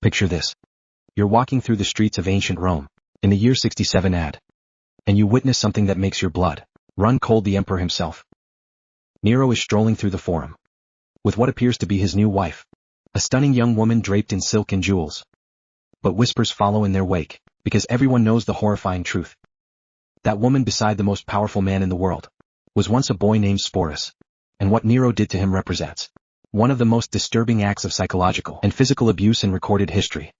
Picture this. You're walking through the streets of ancient Rome, in the year 67 AD. And you witness something that makes your blood run cold. The emperor himself. Nero is strolling through the forum, with what appears to be his new wife, a stunning young woman draped in silk and jewels. But whispers follow in their wake, because everyone knows the horrifying truth. That woman beside the most powerful man in the world was once a boy named Sporus, and what Nero did to him represents one of the most disturbing acts of psychological and physical abuse in recorded history.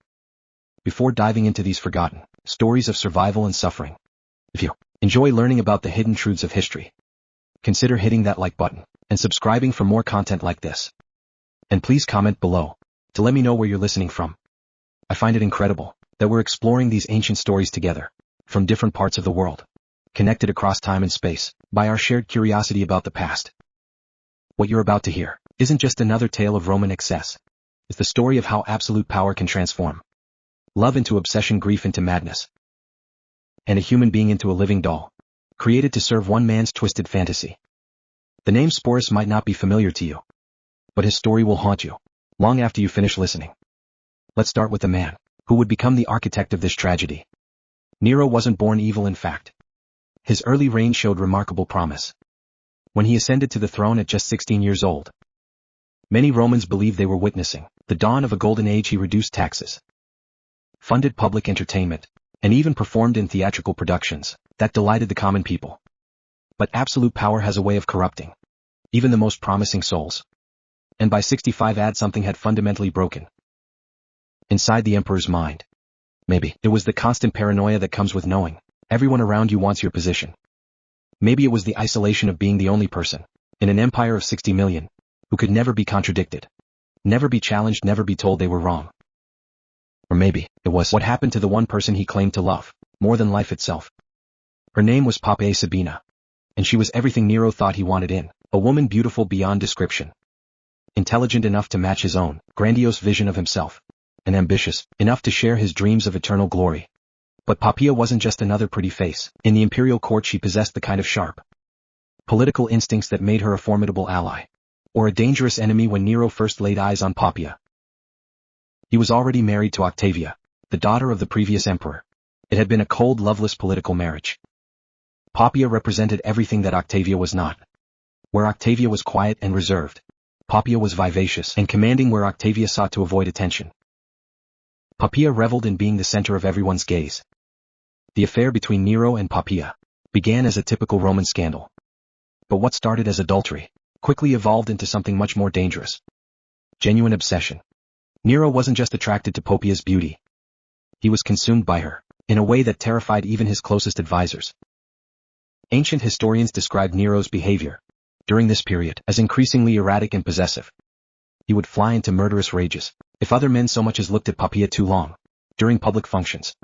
Before diving into these forgotten stories of survival and suffering, if you enjoy learning about the hidden truths of history, consider hitting that like button and subscribing for more content like this. And please comment below to let me know where you're listening from. I find it incredible that we're exploring these ancient stories together, from different parts of the world, connected across time and space by our shared curiosity about the past. What you're about to hear isn't just another tale of Roman excess. It's the story of how absolute power can transform love into obsession, grief into madness, and a human being into a living doll, created to serve one man's twisted fantasy. The name Sporus might not be familiar to you, but his story will haunt you long after you finish listening. Let's start with the man who would become the architect of this tragedy. Nero wasn't born evil, in fact. His early reign showed remarkable promise. When he ascended to the throne at just 16 years old, many Romans believed they were witnessing the dawn of a golden age. He reduced taxes, funded public entertainment, and even performed in theatrical productions that delighted the common people. But absolute power has a way of corrupting even the most promising souls. And by 65 AD, something had fundamentally broken inside the emperor's mind. Maybe it was the constant paranoia that comes with knowing everyone around you wants your position. Maybe it was the isolation of being the only person in an empire of 60 million who could never be contradicted, never be challenged, never be told they were wrong. Or maybe it was what happened to the one person he claimed to love more than life itself. Her name was Poppaea Sabina, and she was everything Nero thought he wanted in a woman, beautiful beyond description, intelligent enough to match his own grandiose vision of himself, and ambitious enough to share his dreams of eternal glory. But Poppaea wasn't just another pretty face. In the imperial court, she possessed the kind of sharp political instincts that made her a formidable ally, or a dangerous enemy. When Nero first laid eyes on Poppaea, he was already married to Octavia, the daughter of the previous emperor. It had been a cold, loveless political marriage. Poppaea represented everything that Octavia was not. Where Octavia was quiet and reserved, Poppaea was vivacious and commanding. Where Octavia sought to avoid attention, Poppaea reveled in being the center of everyone's gaze. The affair between Nero and Poppaea began as a typical Roman scandal. But what started as adultery quickly evolved into something much more dangerous. Genuine obsession. Nero wasn't just attracted to Poppaea's beauty. He was consumed by her, in a way that terrified even his closest advisors. Ancient historians described Nero's behavior during this period as increasingly erratic and possessive. He would fly into murderous rages if other men so much as looked at Poppaea too long during public functions.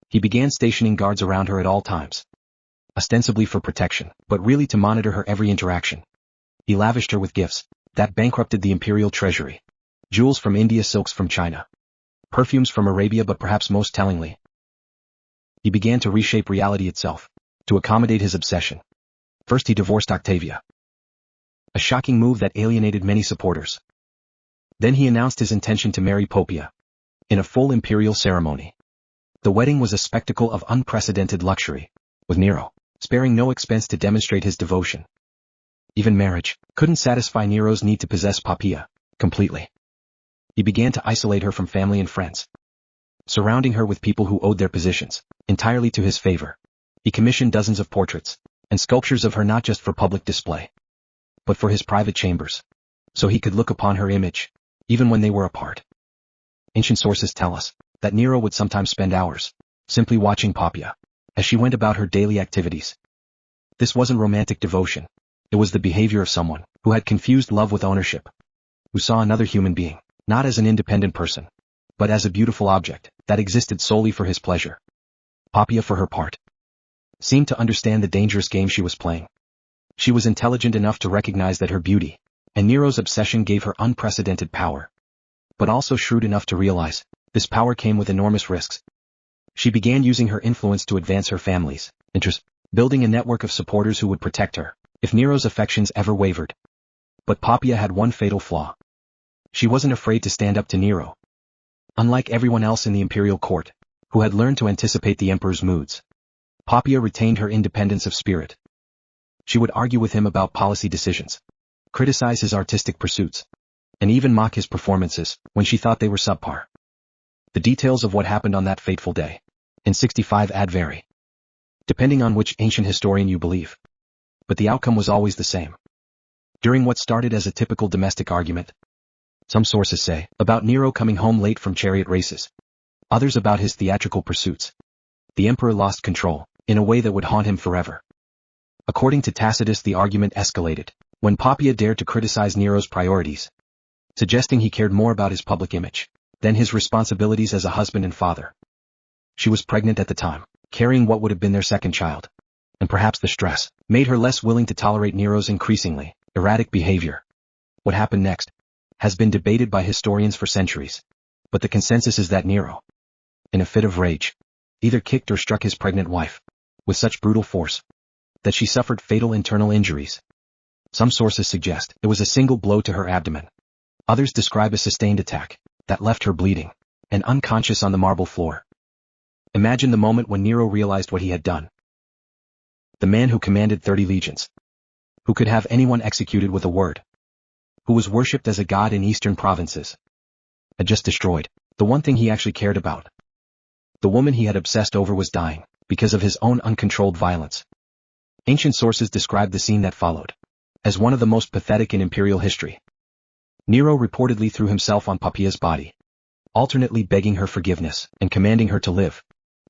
He began stationing guards around her at all times, ostensibly for protection, but really to monitor her every interaction. He lavished her with gifts that bankrupted the imperial treasury. Jewels from India, silks from China, perfumes from Arabia, but perhaps most tellingly, he began to reshape reality itself to accommodate his obsession. First, he divorced Octavia, a shocking move that alienated many supporters. Then he announced his intention to marry Poppaea in a full imperial ceremony. The wedding was a spectacle of unprecedented luxury, with Nero sparing no expense to demonstrate his devotion. Even marriage couldn't satisfy Nero's need to possess Poppaea completely. He began to isolate her from family and friends, surrounding her with people who owed their positions entirely to his favor. He commissioned dozens of portraits and sculptures of her, not just for public display, but for his private chambers, so he could look upon her image, even when they were apart. Ancient sources tell us that Nero would sometimes spend hours simply watching Poppaea as she went about her daily activities. This wasn't romantic devotion. It was the behavior of someone who had confused love with ownership, who saw another human being not as an independent person, but as a beautiful object that existed solely for his pleasure. Poppaea, for her part, seemed to understand the dangerous game she was playing. She was intelligent enough to recognize that her beauty and Nero's obsession gave her unprecedented power, but also shrewd enough to realize this power came with enormous risks. She began using her influence to advance her family's interests, building a network of supporters who would protect her if Nero's affections ever wavered. But Poppaea had one fatal flaw. She wasn't afraid to stand up to Nero. Unlike everyone else in the imperial court, who had learned to anticipate the emperor's moods, Poppea retained her independence of spirit. She would argue with him about policy decisions, criticize his artistic pursuits, and even mock his performances when she thought they were subpar. The details of what happened on that fateful day in 65 AD vary, depending on which ancient historian you believe. But the outcome was always the same. During what started as a typical domestic argument, some sources say, about Nero coming home late from chariot races, others about his theatrical pursuits, the emperor lost control, in a way that would haunt him forever. According to Tacitus, the argument escalated when Poppea dared to criticize Nero's priorities, suggesting he cared more about his public image than his responsibilities as a husband and father. She was pregnant at the time, carrying what would have been their second child, and perhaps the stress made her less willing to tolerate Nero's increasingly erratic behavior. What happened next has been debated by historians for centuries, but the consensus is that Nero, in a fit of rage, either kicked or struck his pregnant wife with such brutal force that she suffered fatal internal injuries. Some sources suggest it was a single blow to her abdomen. Others describe a sustained attack that left her bleeding and unconscious on the marble floor. Imagine the moment when Nero realized what he had done. The man who commanded 30 legions, who could have anyone executed with a word, who was worshipped as a god in eastern provinces, had just destroyed the one thing he actually cared about. The woman he had obsessed over was dying because of his own uncontrolled violence. Ancient sources describe the scene that followed as one of the most pathetic in imperial history. Nero reportedly threw himself on Poppea's body, alternately begging her forgiveness and commanding her to live.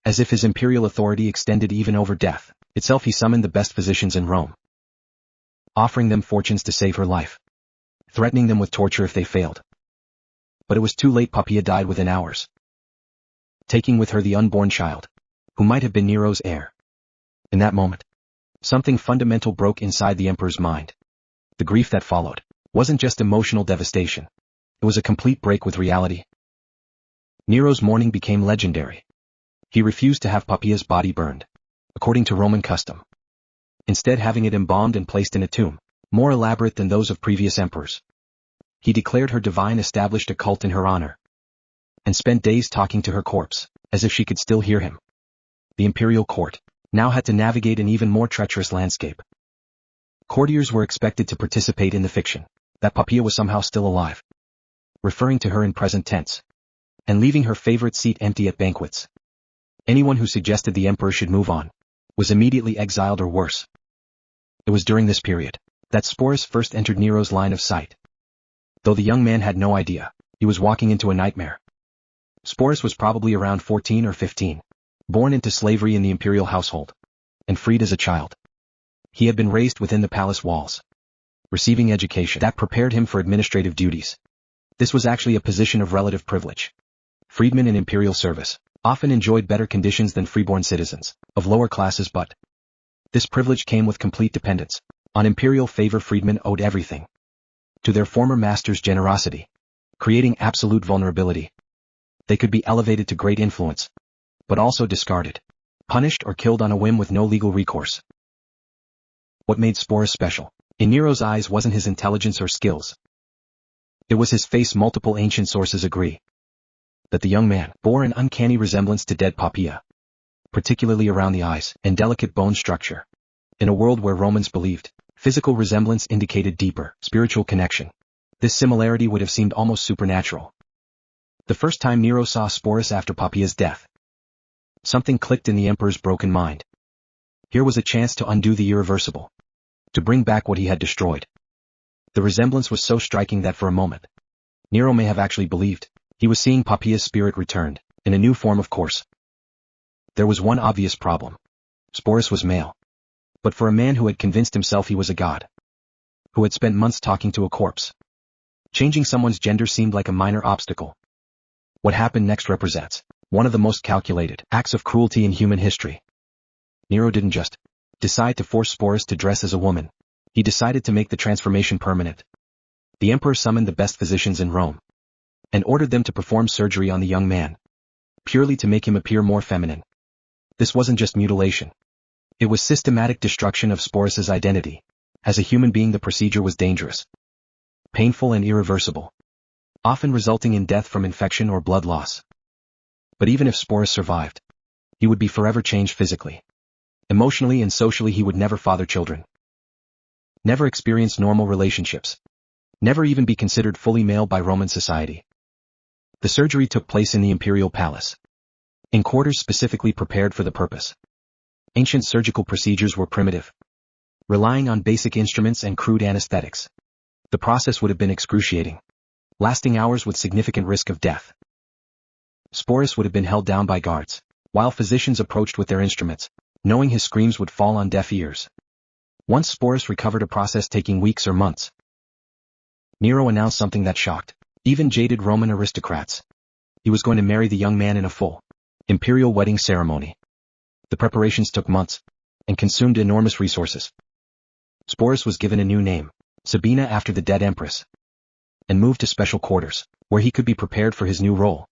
As if his imperial authority extended even over death itself, he summoned the best physicians in Rome, offering them fortunes to save her life, threatening them with torture if they failed. But it was too late. Poppea died within hours, taking with her the unborn child, who might have been Nero's heir. In that moment, something fundamental broke inside the emperor's mind. The grief that followed wasn't just emotional devastation. It was a complete break with reality. Nero's mourning became legendary. He refused to have Poppea's body burned, according to Roman custom, instead having it embalmed and placed in a tomb, more elaborate than those of previous emperors. He declared her divine, established a cult in her honor, and spent days talking to her corpse, as if she could still hear him. The imperial court now had to navigate an even more treacherous landscape. Courtiers were expected to participate in the fiction that Poppea was somehow still alive, referring to her in present tense, and leaving her favorite seat empty at banquets. Anyone who suggested the emperor should move on was immediately exiled or worse. It was during this period that Sporus first entered Nero's line of sight. Though the young man had no idea, he was walking into a nightmare. Sporus was probably around 14 or 15, born into slavery in the imperial household, and freed as a child. He had been raised within the palace walls, receiving education that prepared him for administrative duties. This was actually a position of relative privilege. Freedmen in imperial service often enjoyed better conditions than freeborn citizens of lower classes, but this privilege came with complete dependence on imperial favor. Freedmen owed everything to their former master's generosity, creating absolute vulnerability. They could be elevated to great influence, but also discarded, punished or killed on a whim with no legal recourse. What made Sporus special in Nero's eyes wasn't his intelligence or skills. It was his face. Multiple ancient sources agree that the young man bore an uncanny resemblance to dead Poppea, particularly around the eyes and delicate bone structure. In a world where Romans believed physical resemblance indicated deeper spiritual connection, this similarity would have seemed almost supernatural. The first time Nero saw Sporus after Poppea's death, something clicked in the emperor's broken mind. Here was a chance to undo the irreversible, to bring back what he had destroyed. The resemblance was so striking that for a moment, Nero may have actually believed he was seeing Poppea's spirit returned, in a new form of course. There was one obvious problem. Sporus was male. But for a man who had convinced himself he was a god, who had spent months talking to a corpse, changing someone's gender seemed like a minor obstacle. What happened next represents one of the most calculated acts of cruelty in human history. Nero didn't just decide to force Sporus to dress as a woman. He decided to make the transformation permanent. The emperor summoned the best physicians in Rome and ordered them to perform surgery on the young man, purely to make him appear more feminine. This wasn't just mutilation. It was systematic destruction of Sporus's identity. As a human being, the procedure was dangerous, painful and irreversible. often resulting in death from infection or blood loss. But even if Sporus survived, he would be forever changed physically. Emotionally and socially he would never father children. Never experience normal relationships. Never even be considered fully male by Roman society. The surgery took place in the imperial palace, in quarters specifically prepared for the purpose. Ancient surgical procedures were primitive, relying on basic instruments and crude anesthetics. The process would have been excruciating, lasting hours with significant risk of death. Sporus would have been held down by guards, while physicians approached with their instruments, knowing his screams would fall on deaf ears. Once Sporus recovered, a process taking weeks or months, Nero announced something that shocked even jaded Roman aristocrats. He was going to marry the young man in a full imperial wedding ceremony. The preparations took months and consumed enormous resources. Sporus was given a new name, Sabina, after the dead empress, and moved to special quarters, where he could be prepared for his new role.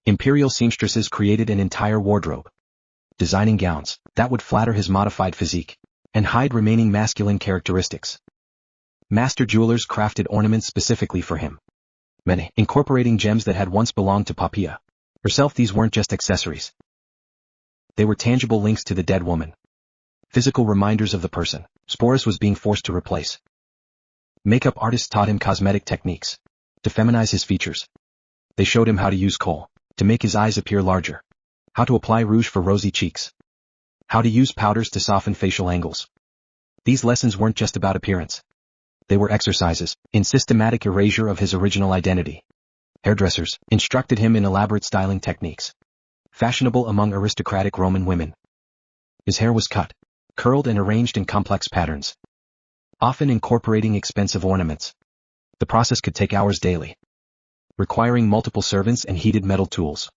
Imperial seamstresses created an entire wardrobe, designing gowns that would flatter his modified physique and hide remaining masculine characteristics. Master jewelers crafted ornaments specifically for him, many incorporating gems that had once belonged to Poppaea herself. These weren't just accessories. They were tangible links to the dead woman, physical reminders of the person Sporus was being forced to replace. Makeup artists taught him cosmetic techniques to feminize his features. They showed him how to use kohl to make his eyes appear larger, how to apply rouge for rosy cheeks, how to use powders to soften facial angles. These lessons weren't just about appearance. They were exercises in systematic erasure of his original identity. Hairdressers instructed him in elaborate styling techniques, fashionable among aristocratic Roman women. His hair was cut, curled and arranged in complex patterns, often incorporating expensive ornaments. The process could take hours daily, requiring multiple servants and heated metal tools.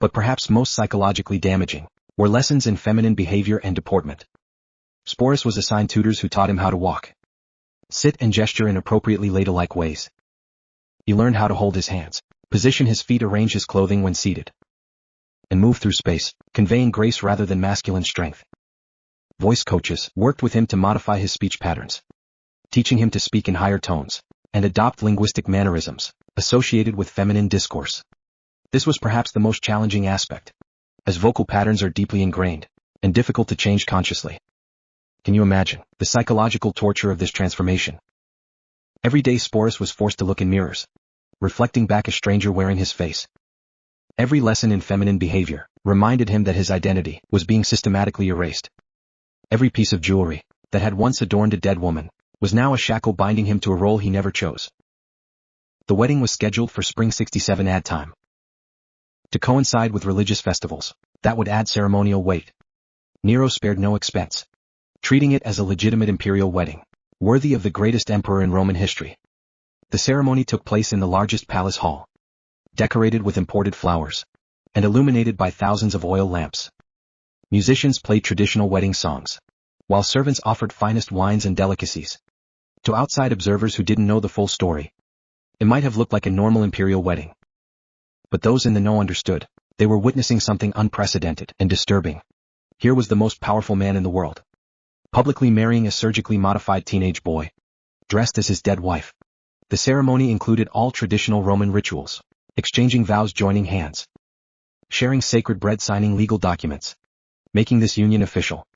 But perhaps most psychologically damaging were lessons in feminine behavior and deportment. Sporus was assigned tutors who taught him how to walk, sit and gesture in appropriately ladle-like ways. He learned how to hold his hands, position his feet, arrange his clothing when seated, and move through space, conveying grace rather than masculine strength. Voice coaches worked with him to modify his speech patterns, teaching him to speak in higher tones and adopt linguistic mannerisms associated with feminine discourse. This was perhaps the most challenging aspect, as vocal patterns are deeply ingrained and difficult to change consciously. Can you imagine the psychological torture of this transformation? Every day Sporus was forced to look in mirrors, reflecting back a stranger wearing his face. Every lesson in feminine behavior reminded him that his identity was being systematically erased. Every piece of jewelry that had once adorned a dead woman was now a shackle binding him to a role he never chose. The wedding was scheduled for spring 67 AD time, to coincide with religious festivals that would add ceremonial weight. Nero spared no expense, treating it as a legitimate imperial wedding, worthy of the greatest emperor in Roman history. The ceremony took place in the largest palace hall, decorated with imported flowers, and illuminated by thousands of oil lamps. Musicians played traditional wedding songs, while servants offered finest wines and delicacies. To outside observers who didn't know the full story, it might have looked like a normal imperial wedding. But those in the know understood. They were witnessing something unprecedented and disturbing. Here was the most powerful man in the world, publicly marrying a surgically modified teenage boy, dressed as his dead wife. The ceremony included all traditional Roman rituals, exchanging vows, joining hands, sharing sacred bread, signing legal documents, making this union official.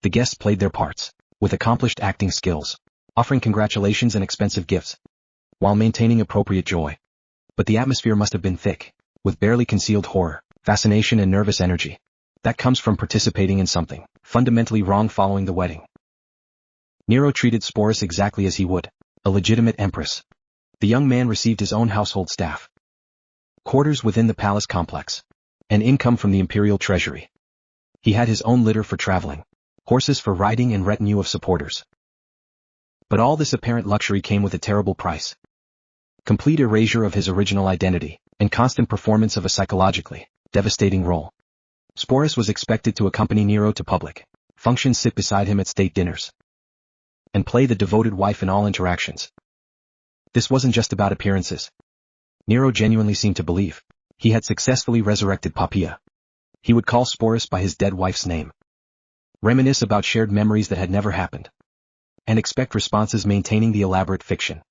The guests played their parts, with accomplished acting skills, offering congratulations and expensive gifts, while maintaining appropriate joy. But the atmosphere must have been thick, with barely concealed horror, fascination and nervous energy that comes from participating in something fundamentally wrong following the wedding. Nero treated Sporus exactly as he would a legitimate empress. The young man received his own household staff, quarters within the palace complex, and income from the imperial treasury. He had his own litter for traveling, horses for riding and retinue of supporters. But all this apparent luxury came with a terrible price. Complete erasure of his original identity, and constant performance of a psychologically devastating role. Sporus was expected to accompany Nero to public functions, sit beside him at state dinners, and play the devoted wife in all interactions. This wasn't just about appearances. Nero genuinely seemed to believe he had successfully resurrected Poppaea. He would call Sporus by his dead wife's name, reminisce about shared memories that had never happened, and expect responses maintaining the elaborate fiction.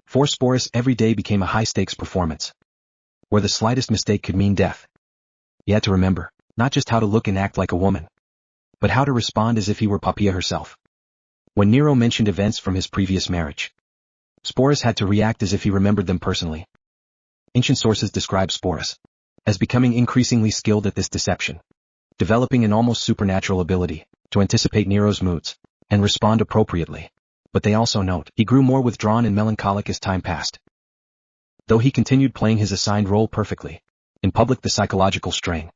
For Sporus, every day became a high-stakes performance, where the slightest mistake could mean death. He had to remember, not just how to look and act like a woman, but how to respond as if he were Poppaea herself. When Nero mentioned events from his previous marriage, Sporus had to react as if he remembered them personally. Ancient sources describe Sporus as becoming increasingly skilled at this deception, developing an almost supernatural ability to anticipate Nero's moods and respond appropriately. But they also note he grew more withdrawn and melancholic as time passed. Though he continued playing his assigned role perfectly, in public the psychological strain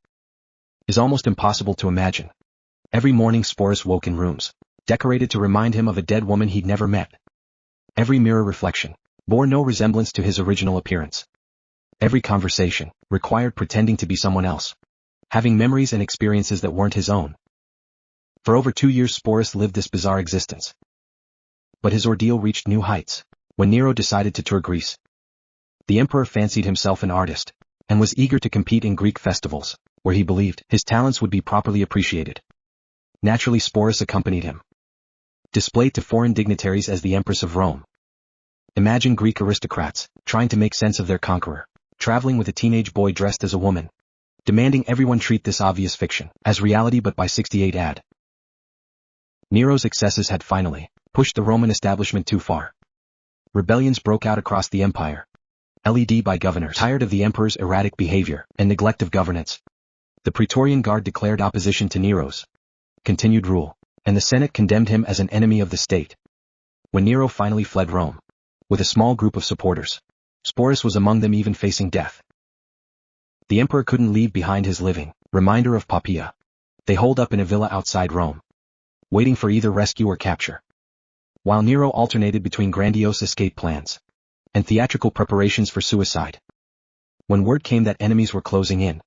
is almost impossible to imagine. Every morning Sporus woke in rooms decorated to remind him of a dead woman he'd never met. Every mirror reflection bore no resemblance to his original appearance. Every conversation required pretending to be someone else, having memories and experiences that weren't his own. For over 2 years Sporus lived this bizarre existence. But his ordeal reached new heights when Nero decided to tour Greece. The emperor fancied himself an artist and was eager to compete in Greek festivals, where he believed his talents would be properly appreciated. Naturally, Sporus accompanied him, displayed to foreign dignitaries as the Empress of Rome. Imagine Greek aristocrats trying to make sense of their conqueror, traveling with a teenage boy dressed as a woman, demanding everyone treat this obvious fiction as reality. But by 68 AD, Nero's excesses had finally pushed the Roman establishment too far. Rebellions broke out across the empire, led by governors tired of the emperor's erratic behavior and neglect of governance. The Praetorian Guard declared opposition to Nero's continued rule, and the Senate condemned him as an enemy of the state. When Nero finally fled Rome, with a small group of supporters, Sporus was among them, even facing death. The emperor couldn't leave behind his living reminder of Poppaea. They holed up in a villa outside Rome, waiting for either rescue or capture. While Nero alternated between grandiose escape plans and theatrical preparations for suicide. When word came that enemies were closing in,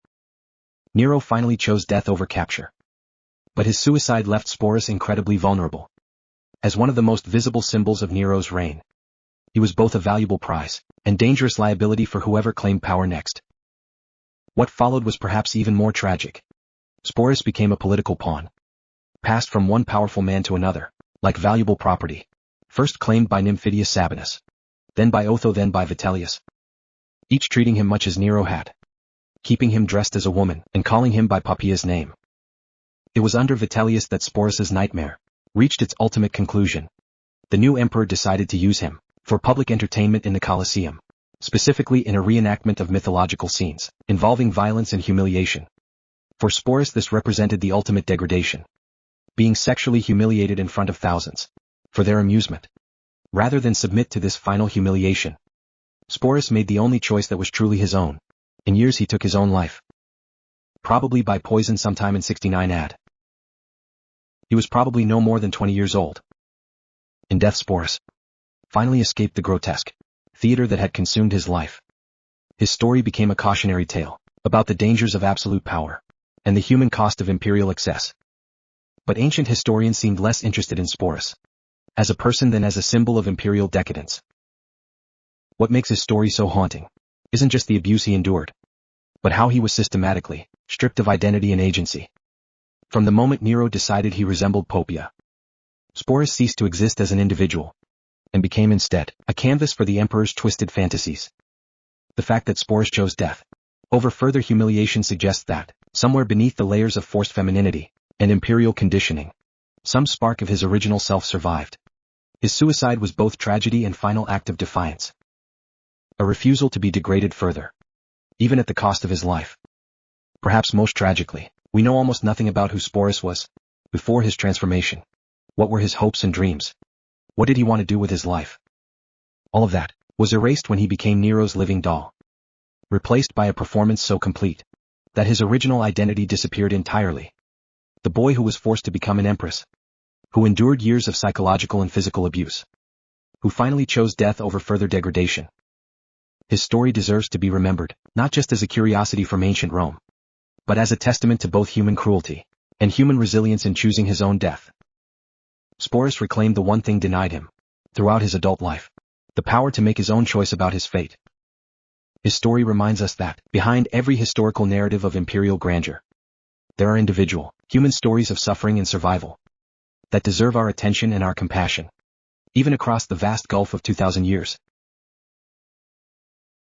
Nero finally chose death over capture. But his suicide left Sporus incredibly vulnerable. As one of the most visible symbols of Nero's reign, he was both a valuable prize and dangerous liability for whoever claimed power next. What followed was perhaps even more tragic. Sporus became a political pawn, passed from one powerful man to another, like valuable property, first claimed by Nymphidius Sabinus, then by Otho, then by Vitellius, each treating him much as Nero had, keeping him dressed as a woman and calling him by Poppaea's name. It was under Vitellius that Sporus's nightmare reached its ultimate conclusion. The new emperor decided to use him for public entertainment in the Colosseum, specifically in a reenactment of mythological scenes involving violence and humiliation. For Sporus this represented the ultimate degradation, being sexually humiliated in front of thousands, for their amusement. Rather than submit to this final humiliation, Sporus made the only choice that was truly his own. In years he took his own life, probably by poison sometime in 69 AD. He was probably no more than 20 years old. In death Sporus finally escaped the grotesque theater that had consumed his life. His story became a cautionary tale about the dangers of absolute power and the human cost of imperial excess. But ancient historians seemed less interested in Sporus as a person than as a symbol of imperial decadence. What makes his story so haunting isn't just the abuse he endured, but how he was systematically stripped of identity and agency. From the moment Nero decided he resembled Poppaea, Sporus ceased to exist as an individual, and became instead a canvas for the emperor's twisted fantasies. The fact that Sporus chose death over further humiliation suggests that, somewhere beneath the layers of forced femininity and imperial conditioning, some spark of his original self survived. His suicide was both tragedy and final act of defiance. A refusal to be degraded further, even at the cost of his life. Perhaps most tragically, we know almost nothing about who Sporus was before his transformation. What were his hopes and dreams? What did he want to do with his life? All of that was erased when he became Nero's living doll, replaced by a performance so complete that his original identity disappeared entirely. The boy who was forced to become an empress, who endured years of psychological and physical abuse, who finally chose death over further degradation. His story deserves to be remembered, not just as a curiosity from ancient Rome, but as a testament to both human cruelty and human resilience in choosing his own death. Sporus reclaimed the one thing denied him throughout his adult life, the power to make his own choice about his fate. His story reminds us that, behind every historical narrative of imperial grandeur, there are individual, human stories of suffering and survival that deserve our attention and our compassion, even across the vast gulf of 2,000 years.